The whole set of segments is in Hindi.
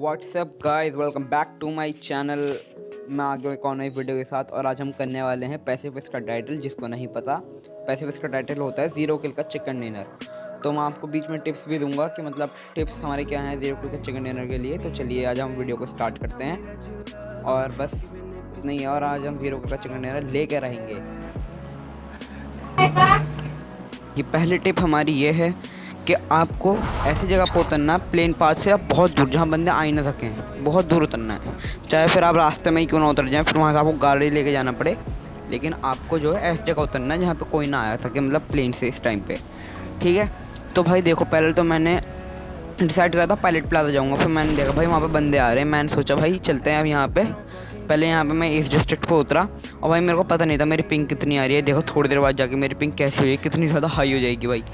WhatsApp guys, welcome back to my channel. मैं आ गया एक और नई वीडियो के साथ और आज हम करने वाले हैं पैसिफिस्ट का टाइटल। जिसको नहीं पता, पैसिफिस्ट का टाइटल होता है ज़ीरो किल का चिकन डिनर। तो मैं आपको बीच में टिप्स भी दूंगा कि मतलब टिप्स हमारे क्या हैं ज़ीरो किल का चिकन डिनर के लिए। तो चलिए आज हम वीडियो को स्टार्ट करते हैं और बस इतना ही है। और आज हम ज़ीरो किल का चिकन डिनर लेकर रहेंगे। ये पहली टिप हमारी ये है कि आपको ऐसी जगह पर उतरना है प्लेन पाथ से आप बहुत दूर, जहाँ बंदे आ ही ना सकें, बहुत दूर उतरना है। चाहे फिर आप रास्ते में ही क्यों ना उतर जाएं, फिर वहाँ से आपको गाड़ी लेके जाना पड़े, लेकिन आपको जो है ऐसी जगह उतरना है जहाँ पे कोई ना आ सके, मतलब प्लेन से इस टाइम पे। ठीक है, तो भाई देखो, पहले तो मैंने डिसाइड करा था पायलट प्लाजा जाऊँगा। फिर मैंने देखा भाई वहाँ पर बंदे आ रहे हैं, मैंने सोचा भाई चलते हैं अब यहाँ पर। पहले यहाँ पे मैं ईस्ट डिस्ट्रिक्ट पे उतरा और भाई मेरे को पता नहीं था मेरी पिंग कितनी आ रही है। देखो थोड़ी देर बाद जाके मेरी पिंग कैसी हो जाएगी, कितनी ज़्यादा हाई हो जाएगी भाई।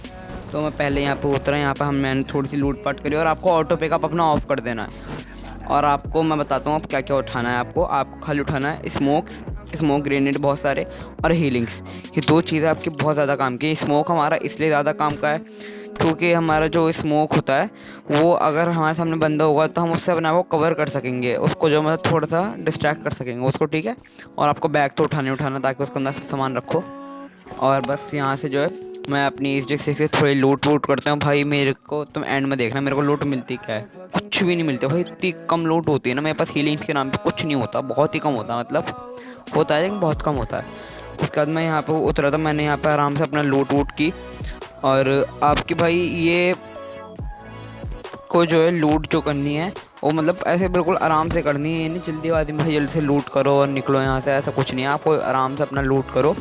तो मैं पहले यहाँ पे उतरा, यहाँ पे मैंने थोड़ी सी लूट पाट करी। और आपको ऑटो पिकअप अपना ऑफ कर देना है। और आपको मैं बताता हूँ अब क्या क्या उठाना है। आपको खाली उठाना है स्मोक ग्रेनेड बहुत सारे और हीलिंग्स। ये दो चीज़ें आपकी बहुत ज़्यादा काम की। स्मोक हमारा इसलिए ज़्यादा काम का है क्योंकि हमारा जो स्मोक होता है वो अगर हमारे सामने बंदा होगा तो हम उससे अपने आप को कवर कर सकेंगे, उसको जो मतलब थोड़ा सा डिस्ट्रैक्ट कर सकेंगे उसको। ठीक है, और आपको बैग तो उठाना ताकि उसके अंदर सामान रखो। और बस यहाँ से जो है मैं अपनी ईस्ट डिस्ट्रिक्ट से थोड़ी लूट वूट करता हूँ। भाई मेरे को तुम एंड में देखना मेरे को लूट मिलती क्या है। कुछ भी नहीं मिलती भाई, इतनी कम लूट होती है ना मेरे पास। हीलिंग्स के नाम पे कुछ नहीं होता, बहुत ही कम होता, मतलब होता है लेकिन बहुत कम होता है। उसके बाद मैं यहाँ पे उतरा था, मैंने यहाँ पे आराम से अपना लूट वूट की। और आपकी भाई ये को जो है लूट जो करनी है वो मतलब ऐसे बिल्कुल आराम से करनी है, नहीं जल्दीबाजी में भाई जल्दी से लूट करो और निकलो यहाँ से, ऐसा कुछ नहीं है। आपको आराम से अपना लूट करो।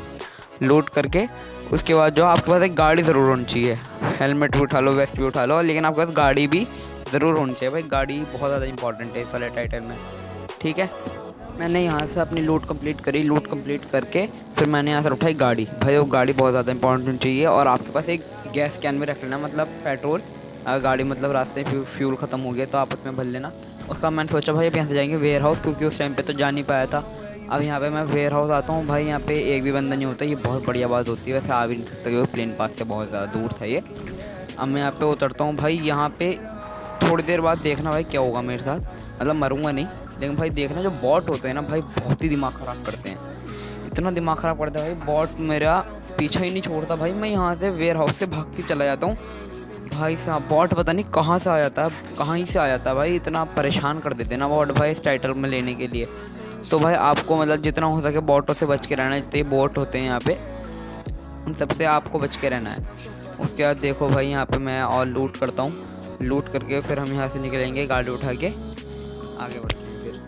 लूट करके उसके बाद जो आपके पास एक गाड़ी ज़रूर होनी चाहिए। हेलमेट भी उठा लो, वेस्ट भी उठा लो, लेकिन आपके पास गाड़ी भी ज़रूर होनी चाहिए भाई। गाड़ी बहुत ज़्यादा इंपॉर्टेंट है इस वाले टाइटल में। ठीक है, मैंने यहाँ से अपनी लूट कंप्लीट करी। लूट कंप्लीट करके फिर मैंने यहाँ से उठाई गाड़ी। भाई वो गाड़ी बहुत ज़्यादा इंपॉर्टेंट चाहिए। और आपके पास एक गैस कैन में रख लेना, मतलब पेट्रोल। अगर गाड़ी मतलब रास्ते में फ्यूल ख़त्म हो गया तो आप उसमें भर लेना। उसका मैंने सोचा भाई अब यहाँ से जाएंगे वेयर हाउस, क्योंकि उस टाइम पे तो जा नहीं पाया था। अब यहाँ पे मैं वेयर हाउस आता हूँ भाई, यहाँ पे एक भी बंदा नहीं होता, ये बहुत बढ़िया बात होती है। वैसे आ भी नहीं सकता क्योंकि प्लेन पार्क से बहुत ज़्यादा दूर था ये। अब मैं यहाँ पे उतरता हूँ भाई। यहाँ पे थोड़ी देर बाद देखना भाई क्या होगा मेरे साथ, मतलब मरूंगा नहीं, लेकिन भाई देखना जो बॉट होते हैं ना भाई बहुत ही दिमाग ख़राब करते हैं। इतना दिमाग ख़राब करता है भाई, बॉट मेरा पीछा ही नहीं छोड़ता भाई। मैं यहाँ से वेयर हाउस से भाग के चला जाता हूँ भाई साहब। बॉट पता नहीं कहाँ से आ जाता है, कहाँ ही से आ जाता है भाई। इतना परेशान कर देते हैं ना बॉट भाई इस टाइटल में लेने के लिए। तो भाई आपको मतलब जितना हो सके बॉटों से बच के रहना है। जितने बॉट होते हैं यहाँ पे उन सबसे आपको बच के रहना है। उसके बाद देखो भाई यहाँ पे मैं और लूट करता हूँ। लूट करके फिर हम यहाँ से निकलेंगे गाड़ी उठा के आगे बढ़ते हैं। फिर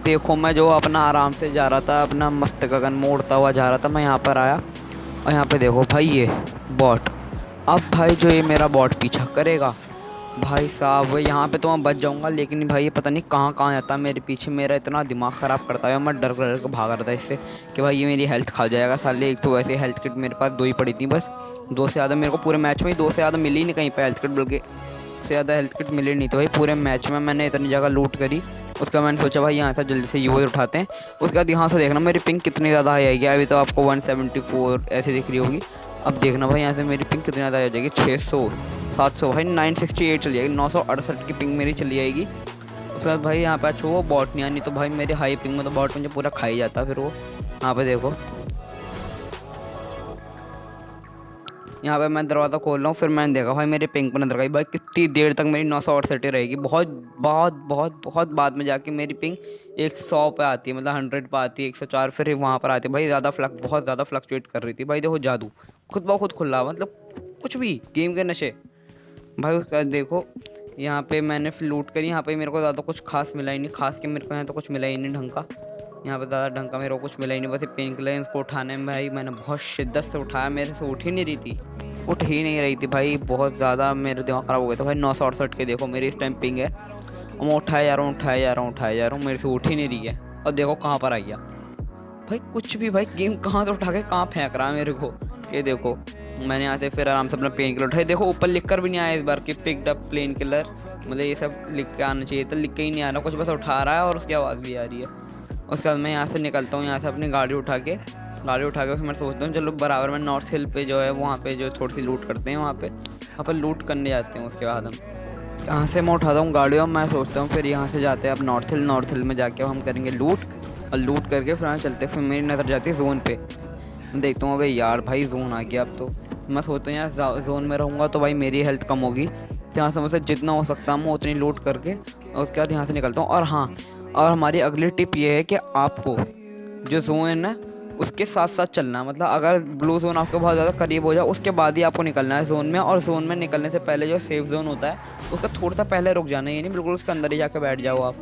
देखो मैं जो अपना आराम से जा रहा था, अपना मस्त गगन मोड़ता हुआ जा रहा था, मैं यहाँ पर आया और यहाँ पे देखो भाई ये बॉट। अब भाई जो ये मेरा बॉट पीछा करेगा भाई साहब, यहाँ पे तो मैं बच जाऊँगा, लेकिन भाई ये पता नहीं कहाँ कहाँ जाता है मेरे पीछे। मेरा इतना दिमाग ख़राब करता है, मैं डर डर के भाग रहा था इससे कि भाई ये मेरी हेल्थ खा जाएगा साले। एक तो वैसे हेल्थ किट मेरे पास 2 ही पड़ी थी बस, 2 से ज़्यादा मेरे को पूरे मैच में ही 2 से ज़्यादा मिली नहीं कहीं पर हेल्थ किट, बल्कि से ज़्यादा हेल्थ किट मिली नहीं। तो भाई पूरे मैच में मैंने इतनी जगह लूट करी। उसका मैंने सोचा भाई यहाँ से जल्दी से यूएस उठाते हैं। उसके बाद यहाँ से देखना मेरी पिंक कितनी ज़्यादा हाई आएगी। अभी तो आपको 174 ऐसे दिख रही होगी। अब देखना भाई यहाँ से मेरी पिंक कितनी ज़्यादा आ जाएगी, 600 700 भाई 968 चली जाएगी, 968 की पिंग मेरी चली जाएगी। उसके बाद भाई यहाँ पे अच्छा वो बॉट नहीं आनी, तो भाई मेरी हाई पिंग में तो बॉट मुझे पूरा खा ही जाता। फिर वो यहाँ पे देखो, यहाँ पे मैं दरवाज़ा खोल रहा हूँ। फिर मैंने देखा भाई मेरी पिंग पर नजर गई। भाई कितनी देर तक मेरी 968 रहेगी, बहुत बहुत बहुत बहुत बाद में जाके मेरी पिंग 100 पे आती है, मतलब 100 पे आती है, 104 फिर वहाँ पर आती है भाई। बहुत ज़्यादा फ्लक्चुएट कर रही थी भाई। देखो जादू खुद ब खुद खुला, मतलब कुछ भी गेम के नशे भाई। उसका देखो यहाँ पे मैंने फिर लूट करी। यहाँ पे मेरे को ज़्यादा कुछ खास मिला ही नहीं, खास के मेरे को यहाँ तो कुछ मिला ही नहीं ढंग का। यहाँ पे ज़्यादा ढंग का मेरे को कुछ मिला ही नहीं, बस ये पेन किलर इसको उठाने में भाई मैंने बहुत शिद्दत से उठाया। मेरे से उठ ही नहीं रही थी भाई। बहुत ज़्यादा मेरे दिमाग ख़राब हो गया था भाई। 968 के देखो मेरी इस टाइम पिंग है और मैं उठाया जा रहा हूँ, मेरे से उठ ही नहीं रही है। और देखो कहाँ पर आ गया भाई, कुछ भी भाई गेम कहाँ से उठा के कहाँ फेंक रहा है मेरे को। ये देखो मैंने यहाँ से फिर आराम से अपना पेन किलर उठाया। देखो ऊपर लिख कर भी नहीं आया इस बार कि पिक्ड अप प्लेन किलर, मतलब ये सब लिख के आना चाहिए था, लिख के ही नहीं आ रहा कुछ, बस उठा रहा है और उसकी आवाज़ भी आ रही है। उसके बाद मैं यहाँ से निकलता हूँ, यहाँ से अपनी गाड़ी उठा के फिर मैं सोचता हूँ चलो बराबर में नॉर्थ हिल पे जो है वहाँ पे जो थोड़ी सी लूट करते हैं, वहाँ पर लूट करने जाते हैं। उसके बाद हम यहाँ से मैं उठाता हूँ गाड़ी और मैं सोचता हूँ फिर यहाँ से जाते हैं अब नॉर्थ हिल में जाके अब हम करेंगे लूट, और लूट करके फिर यहाँ चलते, फिर मेरी नज़र जाती है जोन पे। मैं देखता हूँ भाई यार भाई जोन आ गया अब तो। मैं सोचता हूँ यार जोन में रहूँगा तो भाई मेरी हेल्थ कम होगी, तो यहाँ से मुझसे जितना हो सकता है मैं उतनी लूट करके और उसके बाद यहाँ से निकलता हूँ। और हाँ, और हमारी अगली टिप ये है कि आपको जो जोन है ना उसके साथ साथ चलना है। मतलब अगर ब्लू जोन आपके बहुत ज़्यादा करीब हो जाए उसके बाद ही आपको निकलना है जोन में, और जोन में निकलने से पहले जो सेफ जोन होता है उसका थोड़ा सा पहले रुक जाना है, ये नहीं बिल्कुल उसके अंदर ही जाके बैठ जाओ आप।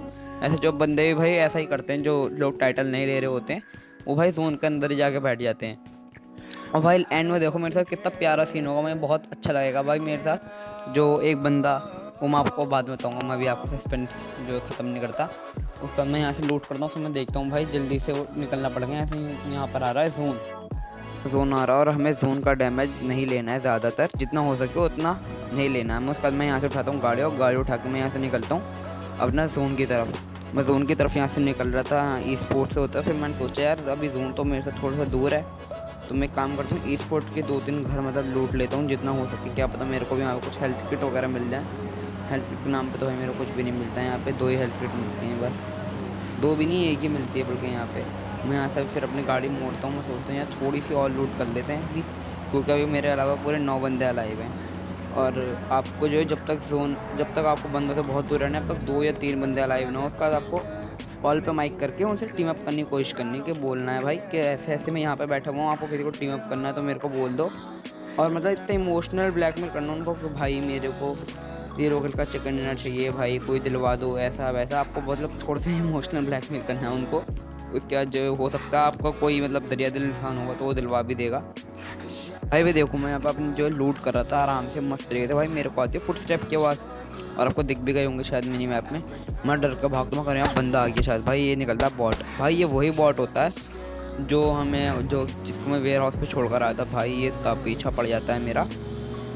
ऐसे जो बंदे भी भाई ऐसा ही करते हैं, जो लोग टाइटल नहीं ले रहे होते हैं वो भाई जोन के अंदर ही जाके बैठ जाते हैं। और भाई एंड में देखो मेरे साथ कितना प्यारा सीन होगा, मुझे बहुत अच्छा लगेगा भाई मेरे साथ। जो एक बंदा, वो मैं आपको बाद में बताऊँगा, मैं अभी आपको सस्पेंस जो ख़त्म नहीं करता उसका। मैं यहाँ से लूट करता हूँ, फिर मैं देखता हूँ भाई जल्दी से वो निकलना पड़ेगा। ऐसे यहाँ पर आ रहा है जोन आ रहा है, और हमें जोन का डैमेज नहीं लेना है, ज़्यादातर जितना हो सके उतना नहीं लेना है। मैं उसके बाद मैं यहाँ से उठाता हूँ गाड़ी, और गाड़ी उठा के मैं यहाँ से निकलता हूँ अपना जोन की तरफ। मैं जोन की तरफ यहाँ से निकल रहा था, ई स्पोर्ट से होता है। फिर मैंने सोचा यार अभी जोन तो मेरे से थोड़ा सा दूर है, तो मैं काम करता हूँ ई स्पोर्ट के 2-3 घर मतलब लूट लेता हूँ जितना हो सके। क्या पता मेरे को भी यहाँ कुछ हेल्थ किट वगैरह मिल जाए। हेल्थ किट के नाम पे तो भाई मेरे को कुछ भी नहीं मिलता है यहाँ पे, 2 ही हेल्थ किट मिलती हैं बस, 2 भी नहीं, 1 ही मिलती है बल्कि यहाँ पे। मैं यहाँ से फिर अपनी गाड़ी मोड़ता हूँ, मैं सोचता हूँ यार थोड़ी सी और लूट कर लेते हैं अभी, क्योंकि अभी मेरे अलावा पूरे 9 बंदे अलाइव हैं। और आपको जो है जब तक आपको बंदों से बहुत दूर रहना है, अब तक 2 या 3 बंदे अलाइव ना हो, उसके बाद आपको कॉल पे माइक करके उनसे टीम अप करने की कोशिश करनी कि बोलना है भाई कि ऐसे ऐसे मैं यहाँ पे बैठा हुआ हूँ, आपको किसी को टीम अप करना है तो मेरे को बोल दो। और मतलब इतना इमोशनल ब्लैकमेल करना उनको कि भाई मेरे को 0 किल का चिकन डिनर चाहिए भाई, कोई दिलवा दो, ऐसा वैसा। आपको मतलब थोड़ा सा इमोशनल ब्लैकमेल करना है उनको। उसके बाद जो हो सकता है आपका कोई मतलब दरिया दिल इंसान होगा तो वो दिलवा भी देगा। भाई देखो मैं यहाँ पर अपनी जो लूट कर रहा था आराम से मस्त तरीके से, भाई मेरे को आती है फुट स्टेप की आवाज़, और आपको दिख भी गए होंगे शायद मिनी मैप में। मैं डर कर भागता हूँ, यहाँ बंदा आ गया शायद, भाई ये निकलता है बॉट। भाई ये वही बॉट होता है जिसको मैं वेयर हाउस पे छोड़ कर आया था। भाई ये तो पीछा पड़ जाता है मेरा।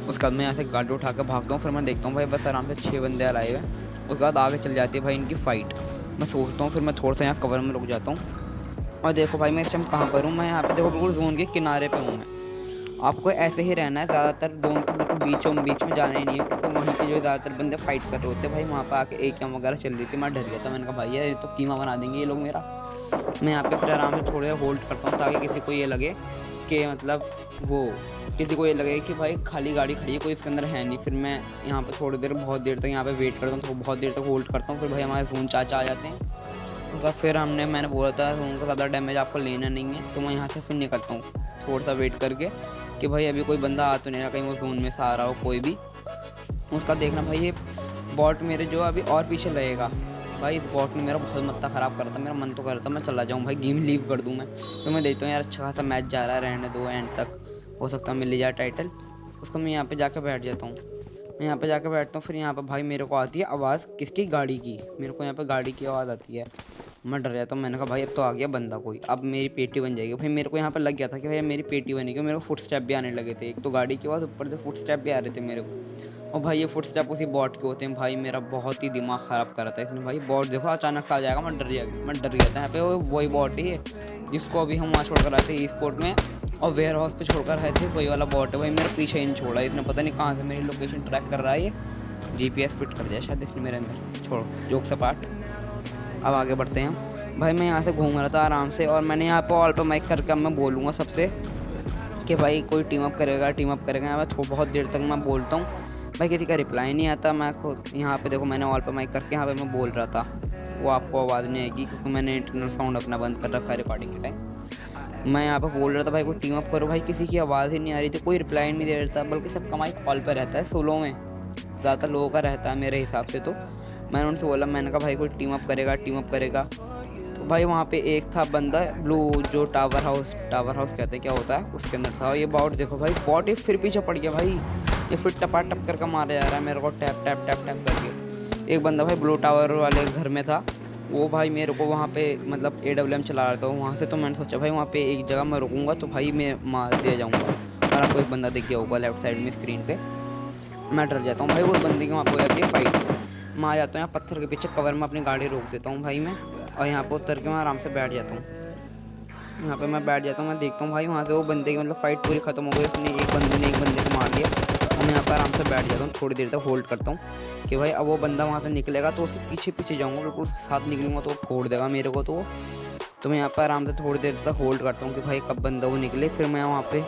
उसके बाद मैं यहाँ से गाड़ी उठा कर भागता हूँ, फिर मैं देखता हूँ भाई बस आराम से 6 बंदे अलाइव हैं। उसके बाद आगे चल जाती है भाई इनकी फ़ाइट। मैं सोचता हूँ फिर मैं थोड़ा सा यहाँ कवर में रुक जाता हूँ। और देखो भाई मैं इस टाइम कहाँ पर हूँ, मैं यहाँ पे देखो बिल्कुल जोन के किनारे पे हूँ मैं। आपको ऐसे ही रहना है, ज़्यादातर जोन के बिल्कुल बीच में जाना ही नहीं है, क्योंकि वहीं पे जो ज़्यादातर बंदे फाइट कर रहे होते हैं। भाई वहाँ पे आके एकेएम वगैरह चल रही थी, मैं डर गया था, मैंने कहा भाई ये तो कीमा बना देंगे ये लोग मेरा। मैं यहाँ पे फिर आराम से थोड़ी देर होल्ड करता हूँ ताकि किसी को ये लगे कि मतलब किसी को ये लगे कि भाई खाली गाड़ी खड़ी है, कोई इसके अंदर है नहीं। फिर मैं यहाँ पे थोड़ी देर बहुत देर तक यहाँ पे वेट करता हूँ, तो बहुत देर तक होल्ड करता हूँ। फिर भाई हमारे जोन चाचा आ जाते हैं, उसका फिर मैंने बोला था जोन का ज़्यादा डैमेज आपको लेना नहीं है, तो मैं यहाँ से फिर निकलता हूँ थोड़ा सा वेट करके कि भाई अभी कोई बंदा आ तो नहीं रहा, कहीं वो जोन में से आ रहा हो कोई भी। उसका देखना भाई ये बॉट मेरे जो अभी और पीछे लगेगा। भाई इस बॉट ने मेरा बहुत मत्ता ख़राब करा था, मेरा मन तो कर रहा था मैं चला जाऊँ भाई, गेम लीव कर दूँ मैं। तो मैं देखता हूँ यार अच्छा खासा मैच जा रहा है, रहने दो एंड तक, हो सकता है मिल ही जाए टाइटल। उसका मैं यहाँ पे जाके बैठ जाता हूँ। मैं यहाँ पे जाके बैठता हूँ, फिर यहाँ पे भाई मेरे को आती है आवाज़ किसकी, गाड़ी की। मेरे को यहाँ पे गाड़ी की आवाज़ आती है, मैं डर जाता हूँ। मैंने कहा भाई अब तो आ गया बंदा कोई, अब मेरी पेटी बन जाएगी। भाई मेरे को यहाँ पे लग गया था कि भाई मेरी पेटी बनेगी, मेरे को फुट स्टेप भी आने लगे थे। एक तो गाड़ी की आवाज़, ऊपर से फुट स्टेप भी आ रहे थे मेरे को। और भाई ये फुट स्टेप उसी बॉट के होते हैं। भाई मेरा बहुत ही दिमाग ख़राब करा था इसने। भाई बॉट देखो अचानक से आ जाएगा, मैं डर गया था। यहाँ पे वही बॉट ही है जिसको अभी हम वहाँ छोड़ कर आए थे ई स्पोर्ट में, और वेयर हाउस पे छोड़कर आए थे, वही वाला बॉट है। भाई मेरा पीछे ही नहीं छोड़ा इसने, पता नहीं कहाँ से मेरी लोकेशन ट्रैक कर रहा है। ये GPS फिट कर दिया शायद इसने मेरे अंदर। छोड़ो जोक से पार्ट, अब आगे बढ़ते हैं। भाई मैं यहाँ से घूम रहा था आराम से, और मैंने यहाँ पर ऑल पर माइक करके अब मैं बोलूँगा सबसे कि भाई कोई टीम अप करेगा यहाँ पर। बहुत देर तक मैं बोलता हूँ, भाई किसी का रिप्लाई नहीं आता। मैं खुद यहाँ पे देखो मैंने ऑल पर माइक करके यहाँ पे मैं बोल रहा था, वो आपको आवाज़ नहीं आएगी क्योंकि मैंने इंटरनल साउंड अपना बंद कर रखा है रिकॉर्डिंग के टाइम। मैं यहाँ पे बोल रहा था भाई कोई टीम अप करो, भाई किसी की आवाज़ ही नहीं आ रही थी, कोई रिप्लाई नहीं दे रहा था, बल्कि सबका माइक कॉल पर रहता है। सोलो में ज़्यादातर लोगों का रहता है मेरे हिसाब से। तो मैंने उनसे बोला, मैंने कहा भाई कोई टीम अप करेगा। तो भाई वहाँ पे एक था बंदा ब्लू, जो टावर हाउस कहते हैं क्या होता है, उसके अंदर था। ये बॉट देखो भाई, बॉट ही फिर पीछे पड़ गया भाई, ये फिर टप करके मारा जा रहा है मेरे को, टैप करके। एक बंदा भाई ब्लू टावर वाले घर में था, वो भाई मेरे को वहाँ पे मतलब AWM चला रहा था वहाँ से। तो मैंने सोचा भाई वहाँ पे एक जगह मैं रुकूंगा तो भाई मैं मार दिया जाऊँगा। और आपको एक बंदा दिख गया होगा लेफ्ट साइड में स्क्रीन पे। मैं डर जाता हूँ भाई, उस बंदे की वहाँ पे हो जाती है फाइट। मैं आ जाता हूँ यहाँ पत्थर के पीछे कवर में, अपनी गाड़ी रोक देता हूँ भाई मैं, और यहाँ पर उतर के मैं आराम से बैठ जाता हूँ। यहाँ पे मैं बैठ जाता हूँ, मैं देखता हूँ भाई वहाँ से वो बंदे की मतलब फ़ाइट पूरी ख़त्म हो गई, उसने एक बंदे को मार दिया। और मैं यहाँ पर आराम से बैठ जाता हूँ, थोड़ी देर तक होल्ड करता हूँ। कि भाई अब वो बंदा वहाँ से निकलेगा तो उसके पीछे पीछे जाऊँगा, बिल्कुल उसके साथ निकलूँगा तो वो फोड़ देगा मेरे को। तो मैं यहाँ पर आराम से थोड़ी देर तक होल्ड करता हूँ कि भाई कब बंदा वो निकले, फिर मैं वहाँ पे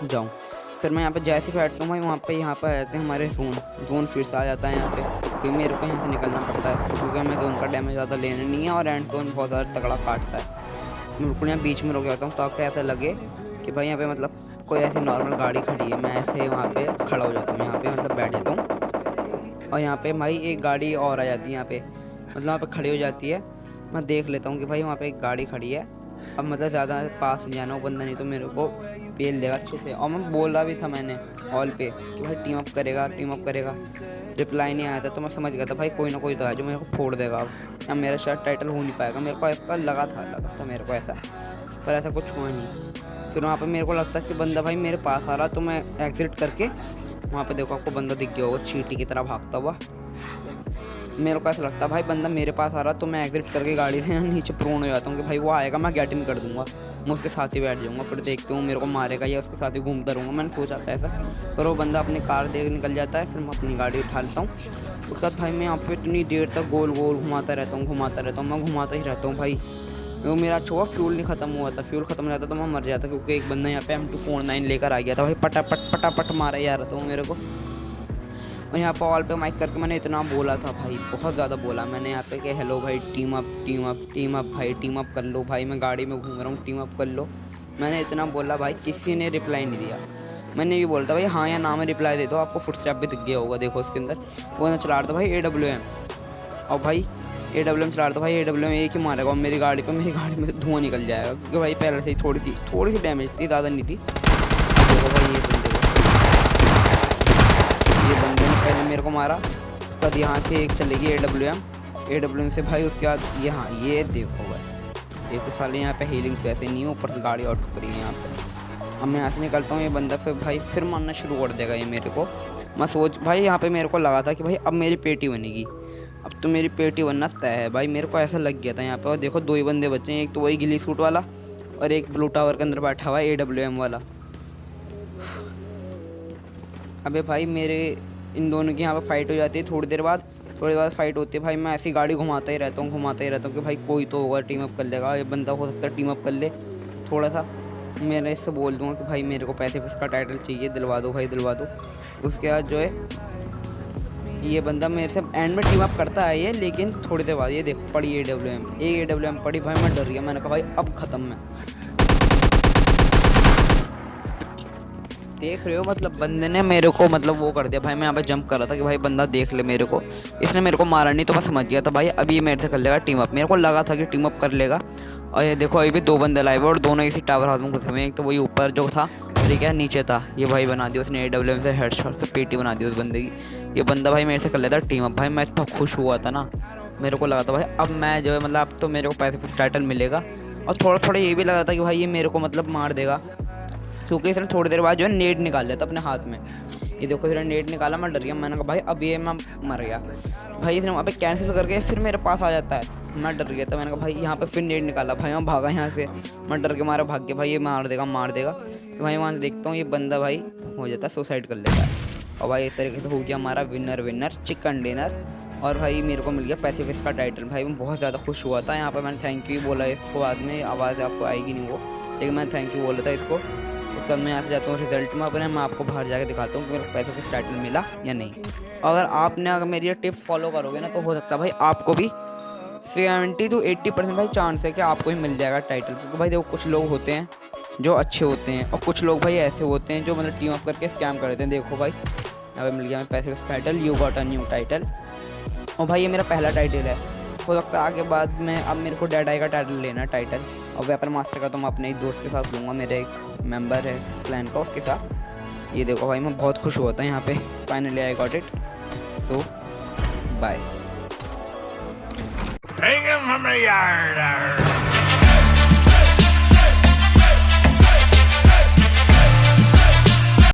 जाऊँ। फिर मैं यहाँ पे जैसे बैठता हूँ भाई वहाँ पे यहाँ पर आ जाते हैं हमारे जोन फिर से आ जाता है यहाँ पे, क्योंकि मेरे को यहाँ से निकलना पड़ता है क्योंकि हमें जोन का डैमेज ज़्यादा लेना नहीं है और एंड जोन बहुत ज़्यादा तगड़ा काटता है। बिल्कुल यहाँ बीच में रुक जाता हूँ ताकि ऐसा लगे कि भाई यहाँ पे मतलब कोई ऐसी नॉर्मल गाड़ी खड़ी है, मैं ऐसे वहाँ पे खड़ा हो जाता हूँ, यहाँ पे मतलब बैठ जाता हूँ। और यहाँ पे भाई एक गाड़ी और आ जाती है यहाँ पे, मतलब वहाँ पे खड़ी हो जाती है। मैं देख लेता हूँ कि भाई वहाँ पे एक गाड़ी खड़ी है, अब मतलब ज़्यादा पास में जाना हो बंदा, नहीं तो मेरे को पेल देगा अच्छे से। और मैं बोल रहा भी था मैंने हॉल पे कि भाई टीम अप करेगा, रिप्लाई नहीं आया था। तो मैं समझ गया था भाई कोई ना कोई तो है जो मेरे को फोड़ देगा। अब मेरा शायद टाइटल हो नहीं पाएगा, मेरे को ऐसा लगा था मेरे को ऐसा, पर ऐसा कुछ हुआ नहीं। फिर वहाँ पे मेरे को लगता है कि बंदा भाई मेरे पास आ रहा, तो मैं एग्जिट करके वहाँ पे देखो आपको बंदा दिख गया होगा चींटी की तरह भागता हुआ। मेरे को ऐसा लगता है भाई बंदा मेरे पास आ रहा, तो मैं एग्जिट करके गाड़ी से नीचे प्रोन हो जाता हूँ कि भाई वो आएगा मैं गेट इन कर दूंगा, मैं उसके साथ ही बैठ जाऊँगा, फिर देखते हूँ मेरे को मारेगा या उसके साथ ही घूमता रहूँगा। मैंने सोचा था ऐसा, पर वो बंदा अपनी कार दे निकल जाता है। फिर मैं अपनी गाड़ी उठा लेता हूँ। उसके बाद भाई मैं यहाँ पे इतनी देर तक गोल घुमाता रहता हूँ, मैं घुमाता ही रहता हूँ भाई। वो मेरा अच्छा हुआ फ्यूल नहीं खत्म हुआ था, फ्यूल खत्म हो जाता तो मैं मर जाता, क्योंकि एक बंदा यहाँ पे M249 लेकर आ गया था भाई, पटापट मारा जा रहा था वो मेरे को। और यहाँ पर ऑल पे माइक करके मैंने इतना बोला था भाई, बहुत ज़्यादा बोला मैंने यहाँ पे कि हेलो भाई टीम अप भाई, टीम अप कर लो भाई, मैं गाड़ी में घूम रहा हूँ, टीम अप कर लो। मैंने इतना बोला भाई, किसी ने रिप्लाई नहीं दिया। मैंने भी बोलता भाई हाँ या ना में रिप्लाई दे दो, आपको फुटस्टेप भी दिख गया होगा, देखो उसके अंदर वो ना चला रहा था भाई AWM। और भाई AWM चला रहा था भाई, AWM एक ही मारेगा और मेरी गाड़ी में से धुआं निकल जाएगा, क्योंकि भाई पहले से ही थोड़ी सी डैमेज थी, ज़्यादा नहीं थी। देखो भाई ये बंदे ने पहले मेरे को मारा, उसके बाद यहाँ से एक चलेगी AWM से भाई, उसके बाद यहाँ ये देखो भाई, ये तो साले यहाँ पे हीलिंग से ऐसे नहीं, ऊपर से गाड़ी और ठुक रही है यहाँ पे। अब मैं यहाँ से निकलता हूँ, ये बंदा फिर मारना शुरू कर देगा ये मेरे को। मैं सोच भाई यहाँ पे मेरे को लगा था कि भाई अब मेरी पेटी बनेगी, अब तो मेरी पेटी बनना तय है भाई, मेरे को ऐसा लग गया था यहाँ पे। और देखो 2 ही बंदे बचे हैं, एक तो वही गिली सूट वाला और एक ब्लू टावर के अंदर बैठा हुआ है AWM वाला। अबे भाई मेरे इन दोनों की यहाँ पे फाइट हो जाती है, थोड़ी देर बाद फाइट होती है भाई। मैं ऐसी गाड़ी घुमाता ही रहता हूँ कि भाई कोई तो होगा टीम अप कर लेगा, ये बंदा हो सकता है टीम अप कर ले। थोड़ा सा मैं इससे बोल दूँगा कि भाई मेरे को पैसे का टाइटल चाहिए, दिलवा दो भाई दिलवा दो। उसके बाद जो है ये बंदा मेरे से एंड में टीम अप करता है ये, लेकिन थोड़ी देर बाद ये देखो पड़ी AWM पड़ी भाई, मैं डर गया, मैंने कहा भाई अब ख़त्म मैं। देख रहे हो मतलब बंदे ने मेरे को मतलब वो कर दिया भाई, मैं यहाँ पे जंप कर रहा था कि भाई बंदा देख ले मेरे को, इसने मेरे को मारा नहीं, तो मैं समझ गया था भाई अभी ये मेरे से कर लेगा टीम अप, मेरे को लगा था कि टीम अप कर लेगा। और ये देखो अभी भी 2 बंदे लाए हुए और दोनों इसी टावर हाउस में घुसे हुए, एक तो वही ऊपर जो था ठीक है नीचे था, ये भाई बना दिया उसने AWM से हेडशॉट से पेटी बना दी उस बंदे की। ये बंदा भाई मेरे से कर लेता टीम अप भाई, मैं इतना खुश हुआ था ना, मेरे को लगा था भाई अब मैं जो है मतलब अब तो मेरे को पैसे टाइटल मिलेगा। और थोड़ा ये भी लग रहा था कि भाई ये मेरे को मतलब मार देगा, क्योंकि इसने थोड़ी देर बाद जो है नेट निकाल लिया था अपने हाथ में। ये देखो इसने नेट निकाला, मैं डर गया, मैंने कहा भाई अब ये मैं मर गया। भाई इसने वहाँ पे कैंसिल करके फिर मेरे पास आ जाता है, मैं डर गया था, मैंने कहा भाई यहाँ पे फिर नेट निकाला, भाई मैं भागा यहाँ से, मैं डर के मारे भाग गया भाई ये मार देगा। तो भाई वहाँ से देखता हूँ ये बंदा भाई हो जाता है सुसाइड कर लेता है। और भाई इस तरीके से हो गया हमारा विनर चिकन डिनर, और भाई मेरे को मिल गया पैसे का टाइटल। भाई मैं बहुत ज़्यादा खुश हुआ था। यहाँ पर मैंने थैंक यू बोला इसको, बाद में आवाज़ आपको आएगी नहीं वो, लेकिन मैं थैंक यू बोला था इसको। उसके बाद मैं यहाँ से जाता हूँ रिजल्ट में अपने, मैं आपको बाहर जाके दिखाता हूँ कि मेरे को पैसे का टाइटल मिला या नहीं। अगर मेरी ये टिप्स फॉलो करोगे ना, तो हो सकता है भाई आपको भी 70 to 80% भाई चांस है कि आपको ही मिल जाएगा टाइटल। क्योंकि भाई देखो कुछ लोग होते हैं जो अच्छे होते हैं और कुछ लोग भाई ऐसे होते हैं जो मतलब टीम अप करके स्कैम कर देते हैं। देखो भाई यहाँ पे मिल गया हमें पैसे का title, you got a new title. और भाई ये मेरा पहला टाइटल है, हो सकता है आगे बाद में अब मेरे को डेड आई का टाइटल लेना है टाइटल। और वेपन मास्टर का तो मैं अपने एक दोस्त के साथ लूँगा, मेरे एक मेंबर है क्लैन का, उसके साथ। ये देखो भाई मैं बहुत खुश हुआ था यहाँ पे, finally I got it. So bye. Bring him from the yard.